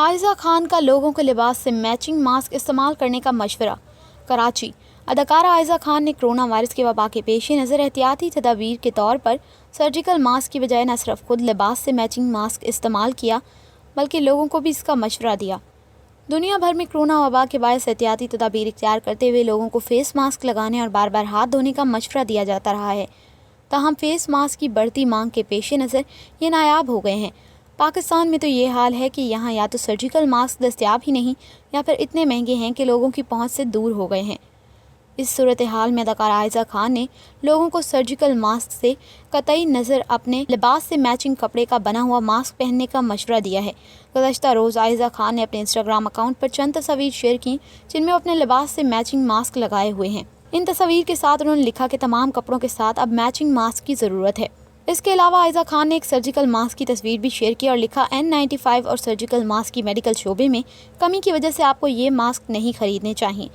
عائزہ خان کا لوگوں کے لباس سے میچنگ ماسک استعمال کرنے کا مشورہ۔ کراچی۔ اداکارہ عائزہ خان نے کرونا وائرس کی وبا کے پیش نظر احتیاطی تدابیر کے طور پر سرجیکل ماسک کی بجائے نہ صرف خود لباس سے میچنگ ماسک استعمال کیا بلکہ لوگوں کو بھی اس کا مشورہ دیا۔ دنیا بھر میں کرونا وبا کے باعث احتیاطی تدابیر اختیار کرتے ہوئے لوگوں کو فیس ماسک لگانے اور بار بار ہاتھ دھونے کا مشورہ دیا جاتا رہا ہے۔ تاہم فیس ماسک کی بڑھتی مانگ کے پیش نظر یہ نایاب ہو گئے ہیں۔ پاکستان میں تو یہ حال ہے کہ یہاں یا تو سرجیکل ماسک دستیاب ہی نہیں یا پھر اتنے مہنگے ہیں کہ لوگوں کی پہنچ سے دور ہو گئے ہیں۔ اس صورتحال میں اداکارہ عائزہ خان نے لوگوں کو سرجیکل ماسک سے قطعی نظر اپنے لباس سے میچنگ کپڑے کا بنا ہوا ماسک پہننے کا مشورہ دیا ہے۔ گزشتہ روز عائزہ خان نے اپنے انسٹاگرام اکاؤنٹ پر چند تصاویر شیئر کیں جن میں وہ اپنے لباس سے میچنگ ماسک لگائے ہوئے ہیں۔ ان تصاویر کے ساتھ انہوں نے لکھا کہ تمام کپڑوں کے ساتھ اب میچنگ ماسک کی ضرورت ہے۔ اس کے علاوہ عائزہ خان نے ایک سرجیکل ماسک کی تصویر بھی شیئر کی اور لکھا N95 اور سرجیکل ماسک کی میڈیکل شعبے میں کمی کی وجہ سے آپ کو یہ ماسک نہیں خریدنے چاہیے،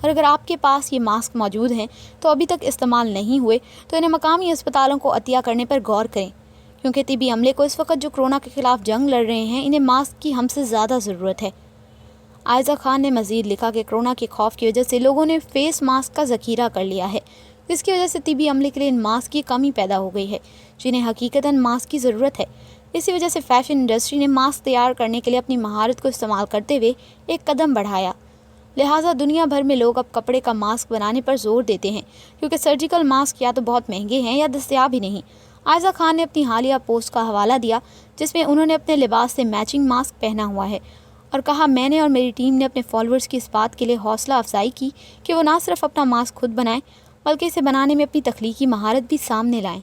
اور اگر آپ کے پاس یہ ماسک موجود ہیں تو ابھی تک استعمال نہیں ہوئے تو انہیں مقامی اسپتالوں کو عطیہ کرنے پر غور کریں، کیونکہ طبی عملے کو اس وقت جو کورونا کے خلاف جنگ لڑ رہے ہیں انہیں ماسک کی ہم سے زیادہ ضرورت ہے۔ عائزہ خان نے مزید لکھا کہ کورونا کے خوف کی وجہ سے لوگوں نے فیس ماسک کا ذخیرہ کر لیا ہے، جس کی وجہ سے طبی عملے کے لیے ان ماسک کی کمی پیدا ہو گئی ہے جنہیں حقیقتاً ماسک کی ضرورت ہے۔ اسی وجہ سے فیشن انڈسٹری نے ماسک تیار کرنے کے لیے اپنی مہارت کو استعمال کرتے ہوئے ایک قدم بڑھایا، لہٰذا دنیا بھر میں لوگ اب کپڑے کا ماسک بنانے پر زور دیتے ہیں، کیونکہ سرجیکل ماسک یا تو بہت مہنگے ہیں یا دستیاب ہی نہیں۔ عائزہ خان نے اپنی حالیہ پوسٹ کا حوالہ دیا جس میں انہوں نے اپنے لباس سے میچنگ ماسک پہنا ہوا ہے اور کہا، میں نے اور میری ٹیم نے اپنے فالوورز کی اس بات کے لیے حوصلہ افزائی کی کہ وہ نہ صرف اپنا ماسک خود بنائیں بلکہ اسے بنانے میں اپنی تخلیقی مہارت بھی سامنے لائیں۔